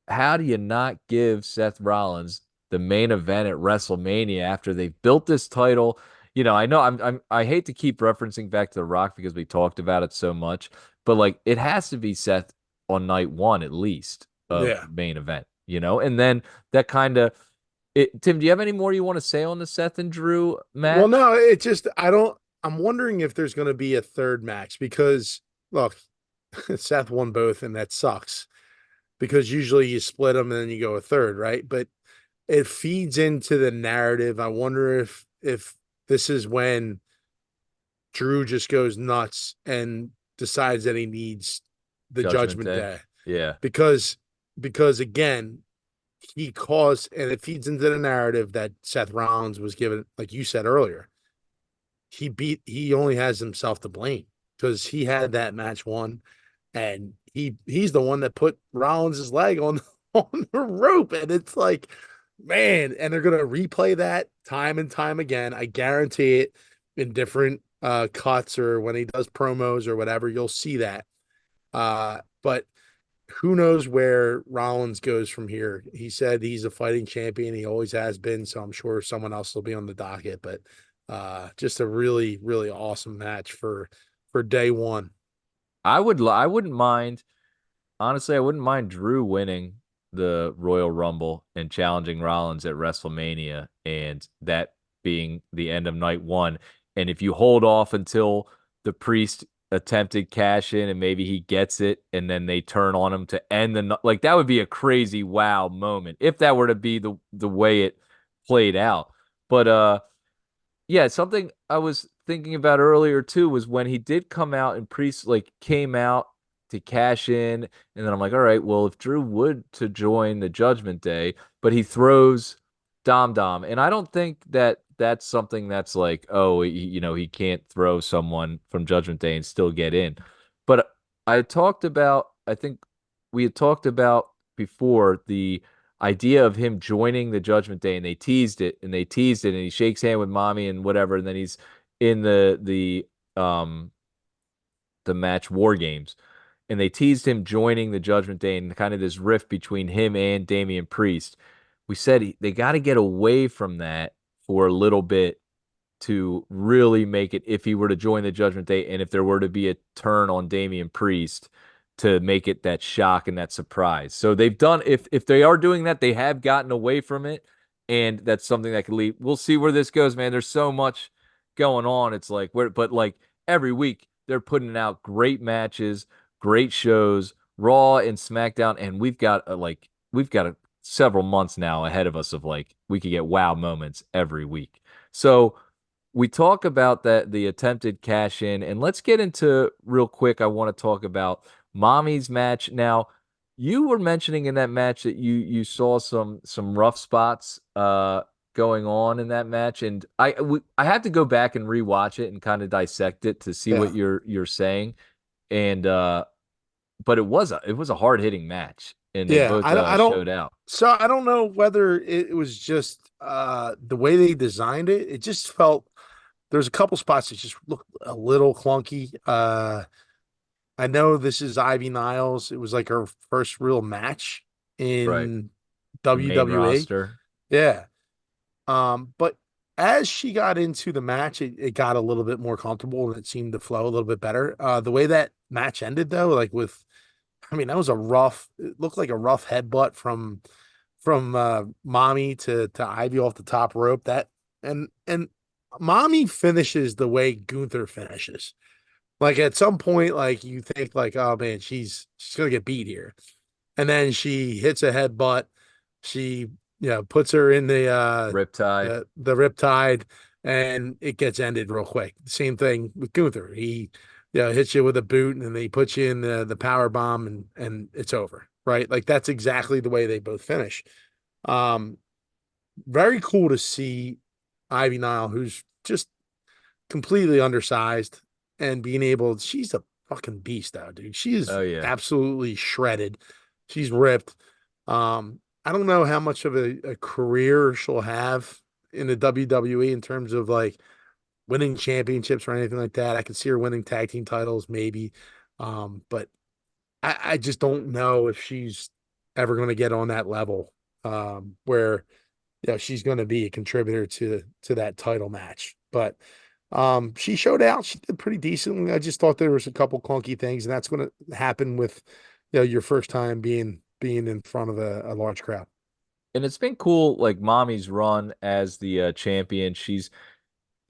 [SPEAKER 1] how do you not give Seth Rollins the main event at WrestleMania after they've built this title? I know I hate to keep referencing back to The Rock because we talked about it so much, but like it has to be Seth on night one at least of
[SPEAKER 2] yeah.
[SPEAKER 1] main event. And then that kind of it. Tim, do you have any more you want to say on the Seth and Drew
[SPEAKER 2] Well,
[SPEAKER 1] match?
[SPEAKER 2] no, it just I don't. I'm wondering if there's going to be a third match because look, Seth won both, and that sucks because usually you split them and then you go a third, right? But it feeds into the narrative. I wonder if this is when Drew just goes nuts and decides that he needs the
[SPEAKER 1] Judgment
[SPEAKER 2] Judgment
[SPEAKER 1] Day.
[SPEAKER 2] Day
[SPEAKER 1] Yeah.
[SPEAKER 2] because because again he caused and it feeds into the narrative that Seth Rollins was given, like you said earlier. He only has himself to blame because he had that match won and he's the one that put Rollins' leg on on the rope. And it's like, man, and they're gonna replay that time and time again. I guarantee it in different cuts or when he does promos or whatever, you'll see that. But who knows where Rollins goes from here? He said he's a fighting champion. He always has been. So I'm sure someone else will be on the docket. But just a really, really awesome match for day one.
[SPEAKER 1] I wouldn't mind. Honestly, I wouldn't mind Drew winning the Royal Rumble and challenging Rollins at WrestleMania, and that being the end of night one. And if you hold off until the Priest attempted cash in and maybe he gets it, and then they turn on him to end like that would be a crazy wow moment if that were to be the way it played out. But yeah, something I was thinking about earlier too was when he did come out and Priest like came out to cash in, and then I'm like, all right, well, if Drew would to join the Judgment Day, but he throws Dom Dom, and I don't think that that's something that's like, oh, he can't throw someone from Judgment Day and still get in. But I think we had talked about before the idea of him joining the Judgment Day, and they teased it and they teased it, and he shakes hand with Mami and whatever, and then he's in the match War Games. and they teased him joining the Judgment Day and kind of this rift between him and Damian Priest. We said they got to get away from that for a little bit to really make it if he were to join the Judgment Day and if there were to be a turn on Damian Priest to make it that shock and that surprise. So they've done if they are doing that, they have gotten away from it, and that's something that could lead. We'll see where this goes, man. There's so much going on. It's like where but like every week they're putting out great matches, great shows, Raw and SmackDown, and we've got several months now ahead of us of like we could get wow moments every week. So we talk about that the attempted cash in, and let's get into real quick. I want to talk about Mami's match. Now, you were mentioning in that match that you saw some rough spots going on in that match, and I had to go back and rewatch it and kind of dissect it to see what
[SPEAKER 2] Yeah.
[SPEAKER 1] you're saying. And but it was a hard hitting match, and they
[SPEAKER 2] Yeah.
[SPEAKER 1] both
[SPEAKER 2] I don't,
[SPEAKER 1] showed out.
[SPEAKER 2] so I don't know whether it was just the way they designed it. It just felt there's a couple spots that just looked a little clunky. I know this is Ivy Niles. It was like her first real match
[SPEAKER 1] Right.
[SPEAKER 2] in
[SPEAKER 1] The main
[SPEAKER 2] WWE.
[SPEAKER 1] roster.
[SPEAKER 2] Yeah. But as she got into the match, it got a little bit more comfortable and it seemed to flow a little bit better. The way that match ended though, like with, I mean, that was it looked like a rough headbutt from Mami to Ivy off the top rope. That and Mami finishes the way Gunther finishes. Like at some point, like you think like, oh man, she's gonna get beat here. And then she hits a headbutt. She, puts her in
[SPEAKER 1] Riptide.
[SPEAKER 2] the riptide, and it gets ended real quick. Same thing with Gunther. He, hits you with a boot, and then he puts you in the power bomb, and it's over. Right? Like that's exactly the way they both finish. Um, Very cool to see Ivy Nile, who's just completely undersized, and being able. She's a fucking beast, though, dude. She is
[SPEAKER 1] Oh yeah.
[SPEAKER 2] absolutely shredded. She's ripped. I don't know how much of a career she'll have in the WWE in terms of like winning championships or anything like that. I could see her winning tag team titles, maybe. But I just don't know if she's ever going to get on that level where she's going to be a contributor to that title match. But she showed out. She did pretty decently. I just thought there was a couple clunky things, and that's going to happen with your first time being in front of a large crowd.
[SPEAKER 1] And it's been cool, like Mommy's run as the champion. She's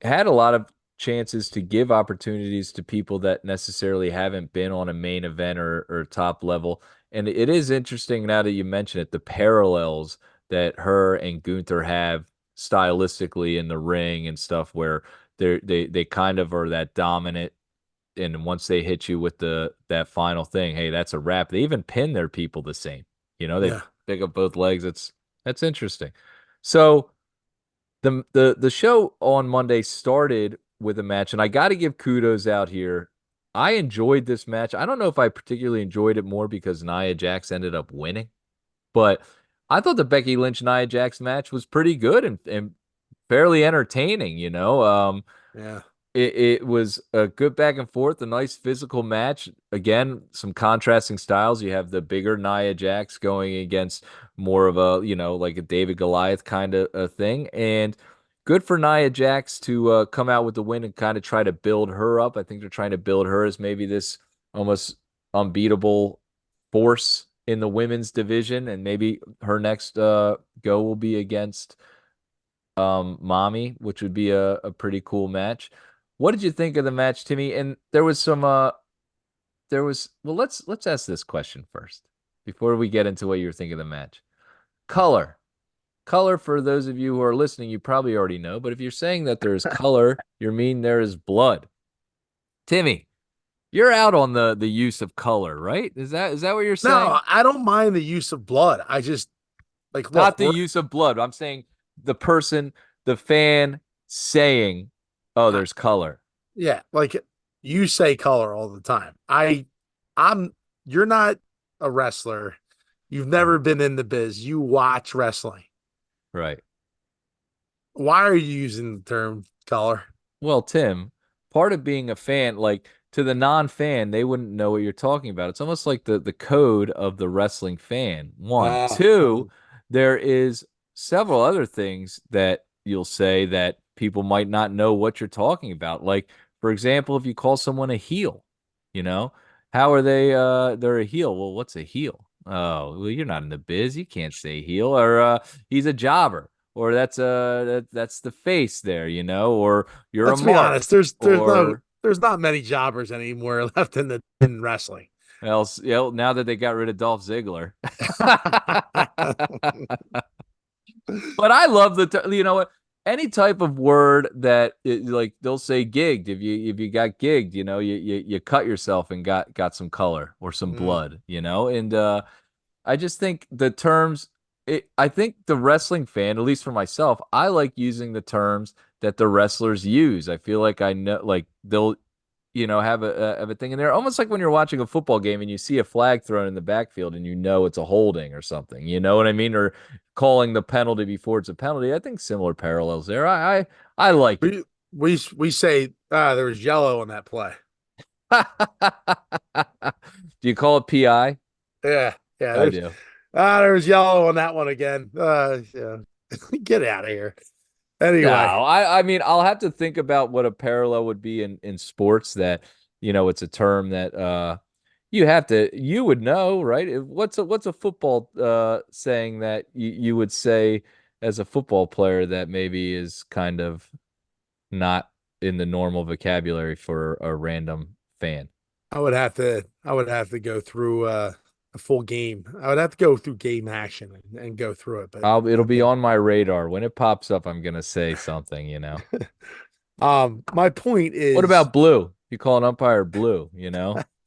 [SPEAKER 1] had a lot of chances to give opportunities to people that necessarily haven't been on a main event or top level. And it is interesting now that you mention it, the parallels that her and Gunther have stylistically in the ring and stuff where they kind of are that dominant. And once they hit you with that final thing, hey, that's a wrap. They even pin their people the same. They
[SPEAKER 2] Yeah.
[SPEAKER 1] pick up both legs. That's interesting. So the show on Monday started with a match, and I got to give kudos out here. I enjoyed this match. I don't know if I particularly enjoyed it more because Nia Jax ended up winning, but I thought the Becky Lynch Nia Jax match was pretty good and fairly entertaining.
[SPEAKER 2] Yeah.
[SPEAKER 1] It was a good back and forth, a nice physical match. Again, some contrasting styles. You have the bigger Nia Jax going against more of a, like a David Goliath kind of a thing. And good for Nia Jax to come out with the win and kind of try to build her up. I think they're trying to build her as maybe this almost unbeatable force in the women's division. And maybe her next go will be against Mami, which would be a pretty cool match. What did you think of the match, Timmy? And there was some well, let's ask this question first before we get into what you were thinking of the match. Color. Color, for those of you who are listening, you probably already know, but if you're saying that there is color, you mean there is blood. Timmy, you're out on the use of color, right? Is that what you're
[SPEAKER 2] No,
[SPEAKER 1] saying?
[SPEAKER 2] I don't mind the use of blood. I just like
[SPEAKER 1] Not
[SPEAKER 2] look,
[SPEAKER 1] the
[SPEAKER 2] we're
[SPEAKER 1] use of blood. I'm saying the person, the fan saying, "Oh,
[SPEAKER 2] I,
[SPEAKER 1] there's color."
[SPEAKER 2] yeah, like you say color all the time. I'm you're not a wrestler. You've
[SPEAKER 1] Mhm.
[SPEAKER 2] never been in the biz. You watch wrestling.
[SPEAKER 1] Right.
[SPEAKER 2] Why are you using the term color?
[SPEAKER 1] Well, Tim, part of being a fan, like to the non-fan, they wouldn't know what you're talking about. It's almost like the code of the wrestling fan. One,
[SPEAKER 2] Uh,
[SPEAKER 1] two,
[SPEAKER 2] um,
[SPEAKER 1] there is several other things that you'll say that people might not know what you're talking about. Like, for example, if you call someone a heel, you know, how are they they're a heel? Well, what's a heel? Oh, well, you're not in the biz. You can't say heel. Or he's a jobber. Or that's the face there, or you're a
[SPEAKER 2] let's be
[SPEAKER 1] mark.
[SPEAKER 2] honest. There's no
[SPEAKER 1] Or
[SPEAKER 2] there's not many jobbers anymore left in wrestling.
[SPEAKER 1] else, now that they got rid of Dolph Ziggler. But I love you know what? Any type of word that like they'll say gigged if you got gigged, you cut yourself and got some color or some
[SPEAKER 2] Mm.
[SPEAKER 1] blood, and I just think the terms I think the wrestling fan, at least for myself, I like using the terms that the wrestlers use. I feel like I know like they'll have a thing in there, almost like when you're watching a football game and you see a flag thrown in the backfield and it's a holding or something. You know what I mean? Or calling the penalty before it's a penalty. I think similar parallels there. I like it.
[SPEAKER 2] We say there was yellow on that play.
[SPEAKER 1] Do you call it PI?
[SPEAKER 2] Yeah, yeah.
[SPEAKER 1] I do.
[SPEAKER 2] There was yellow on that one again. Yeah. Get out of here.
[SPEAKER 1] No,
[SPEAKER 2] Anyway,
[SPEAKER 1] I mean I'll have to think about what a parallel would be in sports that it's a term that you would know, right? What's a football saying that you would say as a football player that maybe is kind of not in the normal vocabulary for a random fan?
[SPEAKER 2] I would have to go through a full game. I would have to go through game action and go through it. But
[SPEAKER 1] It'll
[SPEAKER 2] I
[SPEAKER 1] be
[SPEAKER 2] think
[SPEAKER 1] on my radar when it pops up. I'm gonna say something.
[SPEAKER 2] my point
[SPEAKER 1] What
[SPEAKER 2] is
[SPEAKER 1] about blue? You call an umpire blue?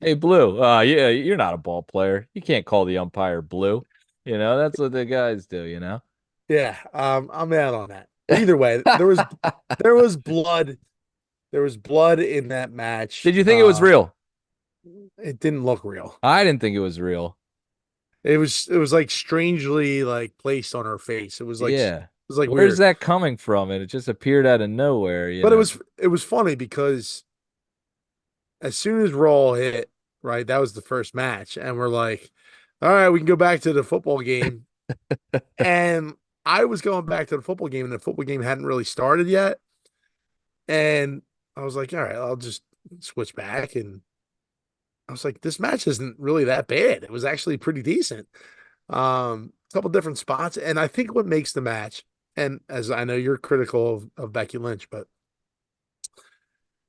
[SPEAKER 1] Hey, blue. Yeah, you're not a ball player. You can't call the umpire blue. That's what the guys do.
[SPEAKER 2] yeah, I'm out on that. But either way, there was blood. There was blood in that match.
[SPEAKER 1] Did you think it was real?
[SPEAKER 2] It didn't look real.
[SPEAKER 1] I didn't think it was real.
[SPEAKER 2] It was like strangely like placed on her face.
[SPEAKER 1] Yeah.
[SPEAKER 2] It was like
[SPEAKER 1] Where's
[SPEAKER 2] weird.
[SPEAKER 1] that coming from? And it just appeared out of nowhere, you
[SPEAKER 2] But it
[SPEAKER 1] know.
[SPEAKER 2] was it was funny because as soon as Raw hit, right, that was the first match, and we're like, all right, we can go back to the football game. And I was going back to the football game, and the football game hadn't really started yet. And I was like, all right, I'll just switch back. And I was like, this match isn't really that bad. It was actually pretty decent. A couple different spots. And I think what makes the match, and as I know you're critical of Becky Lynch, but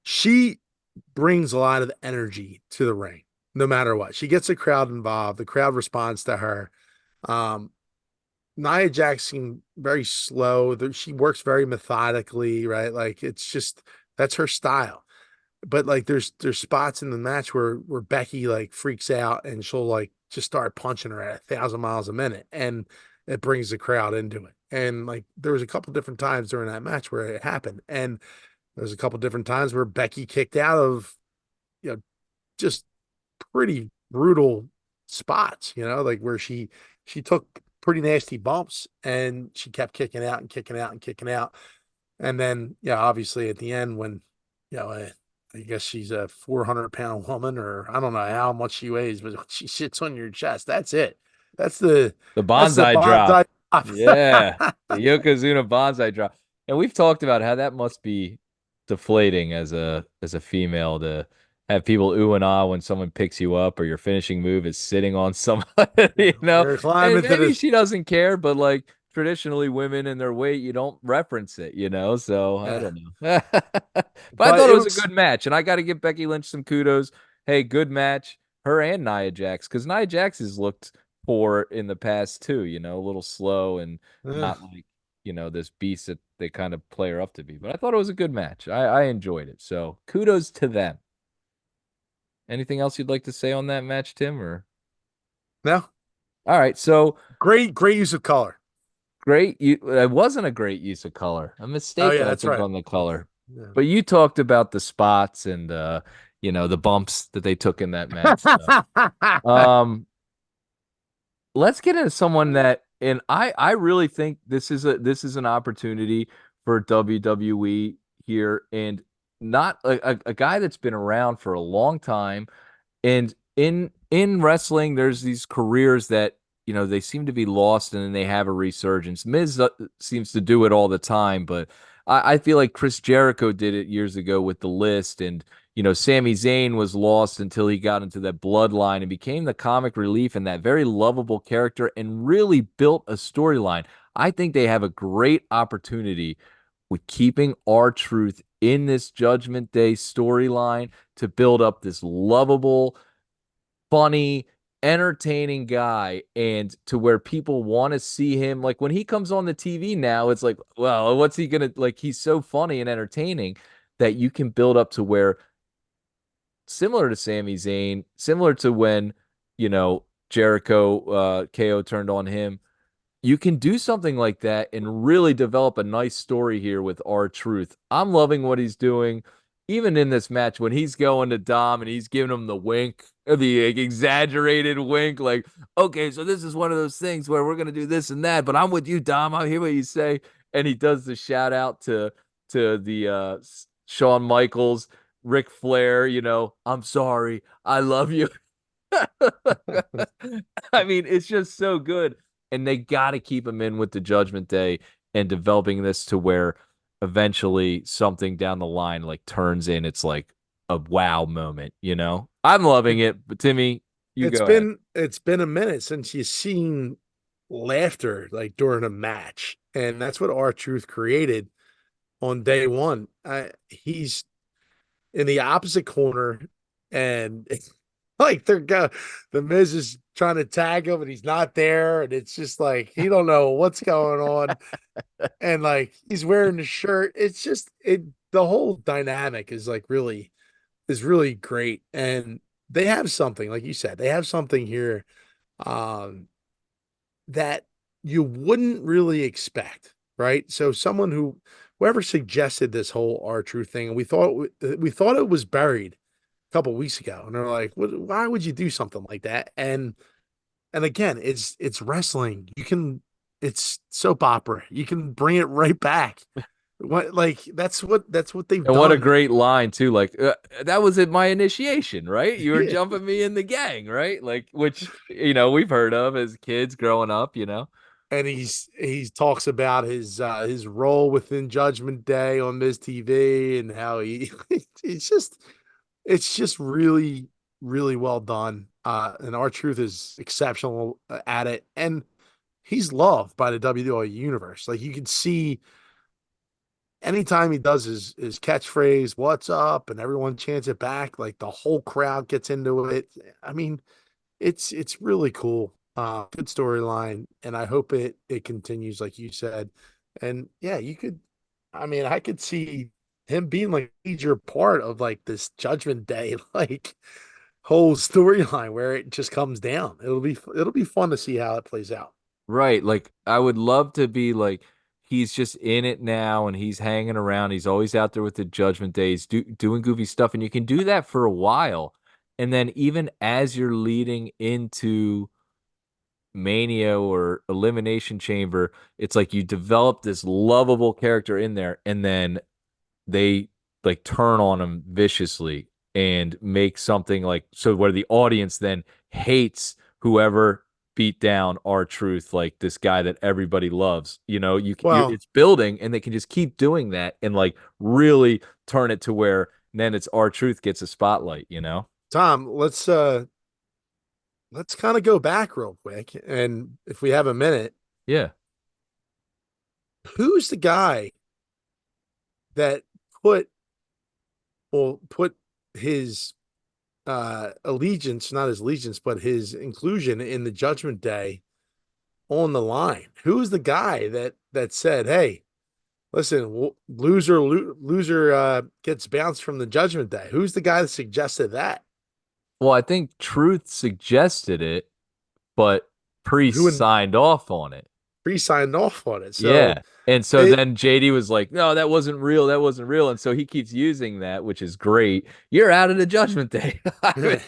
[SPEAKER 2] she brings a lot of energy to the ring, no matter what. She gets the crowd involved. The crowd responds to her. Um, Nia Jax seemed very slow. She works very methodically, right? Like it's just that's her style. But like there's spots in the match where Becky like freaks out and she'll like just start punching her at 1,000 miles a minute, and it brings the crowd into it. And like there was a couple different times during that match where it happened, and there's a couple different times where Becky kicked out of you know just pretty brutal spots, like where she took pretty nasty bumps and she kept kicking out and kicking out and kicking out. And then, yeah, obviously at the end when, I guess she's a 400-pound woman, or I don't know how much she weighs, but when she sits on your chest, that's it. That's the
[SPEAKER 1] The
[SPEAKER 2] that's the
[SPEAKER 1] bonsai drop.
[SPEAKER 2] bonsai
[SPEAKER 1] Yeah.
[SPEAKER 2] drop.
[SPEAKER 1] The Yokozuna bonsai drop. And we've talked about how that must be deflating as a female to have people ooh and ah when someone picks you up or your finishing move is sitting on somebody,
[SPEAKER 2] You're
[SPEAKER 1] And
[SPEAKER 2] climbing to
[SPEAKER 1] maybe
[SPEAKER 2] the
[SPEAKER 1] she doesn't care, but like traditionally women and their weight, you don't reference it. So I
[SPEAKER 2] yeah.
[SPEAKER 1] don't know. But I
[SPEAKER 2] But
[SPEAKER 1] thought it
[SPEAKER 2] it
[SPEAKER 1] was a
[SPEAKER 2] was
[SPEAKER 1] good match, and I got to give Becky Lynch some kudos. Hey, good match. Her and Nia Jax, because Nia Jax has looked poor in the past too, a little slow and
[SPEAKER 2] uh,
[SPEAKER 1] not like, this beast that they kind of play her up to be. But I thought it was a good match. I enjoyed it. So kudos to them. Anything else you'd like to say on that match, Tim? Or
[SPEAKER 2] no,
[SPEAKER 1] all right, so
[SPEAKER 2] great use of color.
[SPEAKER 1] it wasn't a great use of color. A
[SPEAKER 2] Oh
[SPEAKER 1] mistake,
[SPEAKER 2] yeah,
[SPEAKER 1] I
[SPEAKER 2] that's
[SPEAKER 1] think,
[SPEAKER 2] right.
[SPEAKER 1] on the color.
[SPEAKER 2] Yeah.
[SPEAKER 1] But you talked about the spots and the bumps that they took in that match. So um let's get into someone that, and I really think this is an opportunity for WWE here. And not a guy that's been around for a long time. And in wrestling, there's these careers that, they seem to be lost and then they have a resurgence. Miz seems to do it all the time, but I feel like Chris Jericho did it years ago with the list. And, Sami Zayn was lost until he got into that bloodline and became the comic relief and that very lovable character and really built a storyline. I think they have a great opportunity with keeping R-Truth in this Judgment Day storyline to build up this lovable, funny, entertaining guy, and to where people want to see him. Like when he comes on the TV now, it's like, well, what's he gonna like? He's so funny and entertaining that you can build up to where, similar to Sami Zayn, similar to when, Jericho, KO turned on him, you can do something like that and really develop a nice story here with R-Truth. I'm loving what he's doing. Even in this match, when he's going to Dom and he's giving him the wink, the exaggerated wink, like, okay, so this is one of those things where we're gonna do this and that, but I'm with you, Dom. I hear what you say. And he does the shout out to the Shawn Michaels, Ric Flair, I'm sorry, I love you. I mean, it's just so good. And they got to keep him in with the Judgment Day and developing this to where eventually something down the line like turns in. It's like a wow moment. I'm loving
[SPEAKER 2] It,
[SPEAKER 1] it. But Timmy, you
[SPEAKER 2] it's
[SPEAKER 1] go ahead.
[SPEAKER 2] been a minute since you've seen laughter like during a match, and that's what our truth created on day one. He's in the opposite corner, and like the Miz is trying to tag him, and he's not there, and it's just like he don't know what's going on, and like he's wearing the shirt. It's just it. The whole dynamic is really great, and they have something like you said. They have something here, um, that you wouldn't really expect, right? So whoever suggested this whole R-Truth thing, and we thought it was buried a couple weeks ago, and they're like, why would you do something like that? And again, it's wrestling. It's soap opera. You can bring it right back. What like that's what they've
[SPEAKER 1] And what a
[SPEAKER 2] done.
[SPEAKER 1] great line too. Like that was at my initiation, right? You were
[SPEAKER 2] Yeah.
[SPEAKER 1] jumping me in the gang, right? Like which we've heard of as kids growing up.
[SPEAKER 2] And he talks about his role within Judgment Day on Miz TV and how he it's just really really well done. And R-Truth is exceptional at it, and he's loved by the WWE universe. Like you can see anytime he does his catchphrase, "What's up?" and everyone chants it back, like the whole crowd gets into it. I mean, it's really cool. Good storyline, and I hope it continues, like you said. And yeah, I mean, I could see him being like a major part of like this Judgment Day, like whole storyline where it just comes down. It'll be fun to see how it plays out.
[SPEAKER 1] Right. Like I would love to be like he's just in it now and he's hanging around. He's always out there with the Judgment Days doing goofy stuff. And you can do that for a while. And then even as you're leading into Mania or Elimination Chamber, it's like you develop this lovable character in there and then they like turn on him viciously and make something like so where the audience then hates whoever beat down R-Truth, like this guy that everybody loves.
[SPEAKER 2] Well,
[SPEAKER 1] It's building and they can just keep doing that and like really turn it to where then it's R-Truth gets a spotlight.
[SPEAKER 2] Tom, let's kind of go back real quick, and if we have a minute,
[SPEAKER 1] Yeah.
[SPEAKER 2] who's the guy that put put his allegiance, not his allegiance, but his inclusion in the Judgment Day on the line? Who's the guy that said, "Hey, listen, loser gets bounced from the Judgment Day"? Who's the guy that suggested that?
[SPEAKER 1] Well, I think Truth suggested it, but
[SPEAKER 2] Who
[SPEAKER 1] Priest
[SPEAKER 2] and
[SPEAKER 1] signed off on it.
[SPEAKER 2] pre-signed off on it? So
[SPEAKER 1] Yeah. And so
[SPEAKER 2] it
[SPEAKER 1] then JD was like, no, that wasn't real. That wasn't real. And so he keeps using that, which is great. You're out of the Judgment Day.
[SPEAKER 2] I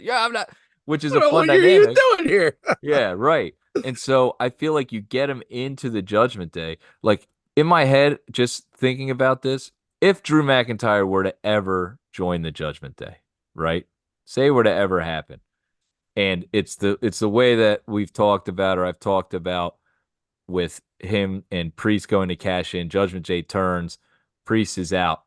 [SPEAKER 1] Yeah, I'm not, which is a
[SPEAKER 2] don't know
[SPEAKER 1] fun
[SPEAKER 2] what you're even
[SPEAKER 1] dynamic.
[SPEAKER 2] doing here.
[SPEAKER 1] Yeah, right. And so I feel like you get him into the Judgment Day. Like in my head, just thinking about this, if Drew McIntyre were to ever join the Judgment Day, right? Say it were to ever happen. And it's the way that we've talked about, or I've talked about, with him and Priest going to cash in. Judgment Day turns, Priest is out,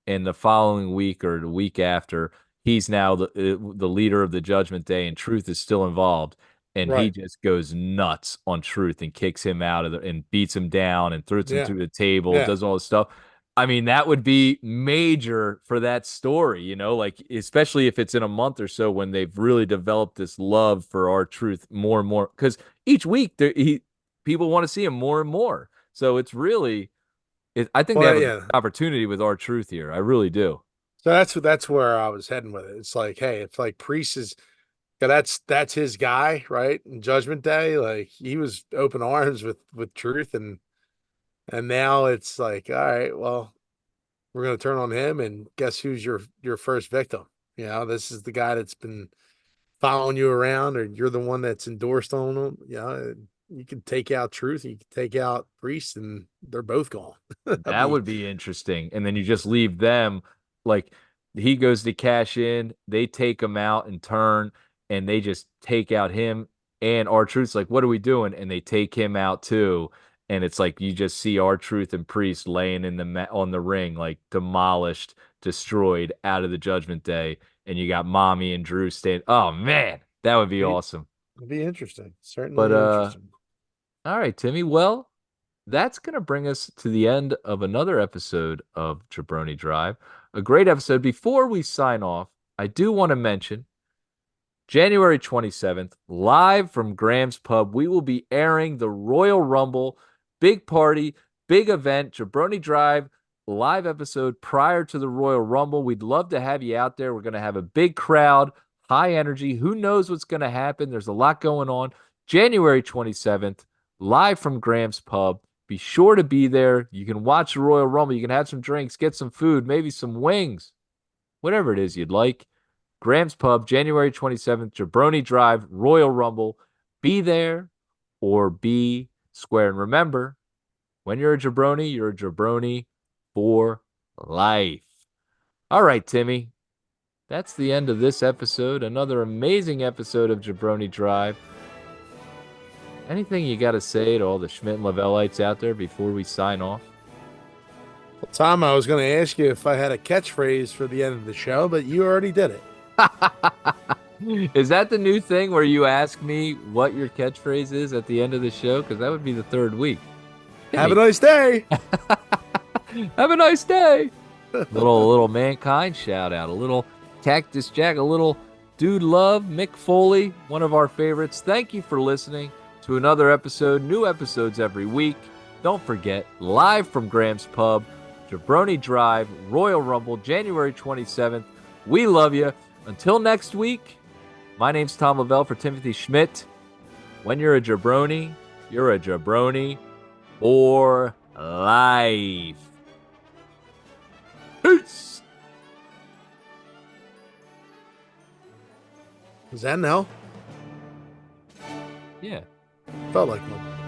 [SPEAKER 1] and the following week or the week after, he's now the leader of the Judgment Day, and Truth is still involved, and he
[SPEAKER 2] Right.
[SPEAKER 1] just goes nuts on Truth and kicks him out of the and beats him down and throws him
[SPEAKER 2] Yeah.
[SPEAKER 1] through the table,
[SPEAKER 2] Yeah.
[SPEAKER 1] does all this stuff. I mean, that would be major for that story, like especially if it's in a month or so when they've really developed this love for R-Truth more and more. Because each week people want to see him more and more. So it's really, I think they
[SPEAKER 2] Well,
[SPEAKER 1] have a good
[SPEAKER 2] yeah.
[SPEAKER 1] opportunity with R-Truth here. I really do.
[SPEAKER 2] So that's where I was heading with it. It's like, hey, it's like Priest is, yeah, that's his guy, right? And Judgment Day, like he was open arms with Truth, and now it's like, all right, well, we're gonna turn on him, and guess who's your first victim? This is the guy that's been following you around, or you're the one that's endorsed on him. You can take out Truth, you can take out Priest, and they're both gone. That'd
[SPEAKER 1] That
[SPEAKER 2] be
[SPEAKER 1] would be interesting. And then you just leave them, like he goes to cash in, they take him out and turn, and they just take out him and R-Truth's like, what are we doing? And they take him out too. And it's like you just see R-Truth and Priest laying in on the ring, like demolished, destroyed out of the Judgment Day. And you got Mami and Drew staying. Oh man, that would be
[SPEAKER 2] be
[SPEAKER 1] awesome.
[SPEAKER 2] it'd be interesting.
[SPEAKER 1] But
[SPEAKER 2] Certainly interesting.
[SPEAKER 1] all right, Timmy. Well, that's going to bring us to the end of another episode of Jabroni Drive. A great episode. Before we sign off, I do want to mention January 27th, live from Graham's Pub, we will be airing the Royal Rumble. Big party, big event, Jabroni Drive live episode prior to the Royal Rumble. We'd love to have you out there. We're going to have a big crowd, high energy. Who knows what's going to happen? There's a lot going on. January 27th, live from Graham's Pub. Be sure to be there. You can watch the Royal Rumble. You can have some drinks, get some food, maybe some wings, whatever it is you'd like. Graham's Pub, January 27th, Jabroni Drive, Royal Rumble. Be there or be square. And remember, when you're a jabroni for life. All right, Timmy. That's the end of this episode. Another amazing episode of Jabroni Drive. Anything you got to say to all the Schmidt and Lavellites out there before we sign off?
[SPEAKER 2] Well, Tom, I was going to ask you if I had a catchphrase for the end of the show, but you already did it.
[SPEAKER 1] Is that the new thing where you ask me what your catchphrase is at the end of the show? Because that would be the third week.
[SPEAKER 2] Have a
[SPEAKER 1] Timmy,
[SPEAKER 2] nice day.
[SPEAKER 1] have a nice day. Little mankind shout out, a little Cactus Jack, a little Dude Love, Mick Foley, one of our favorites. Thank you for listening to another episode. New episodes every week. Don't forget, live from Graham's Pub, Jabroni Drive, Royal Rumble, January 27th. We love you. Until next week, my name's Tom Lavelle for Timothy Schmidt. When you're a jabroni for life. Peace.
[SPEAKER 2] Is that now?
[SPEAKER 1] Yeah.
[SPEAKER 2] Felt like one.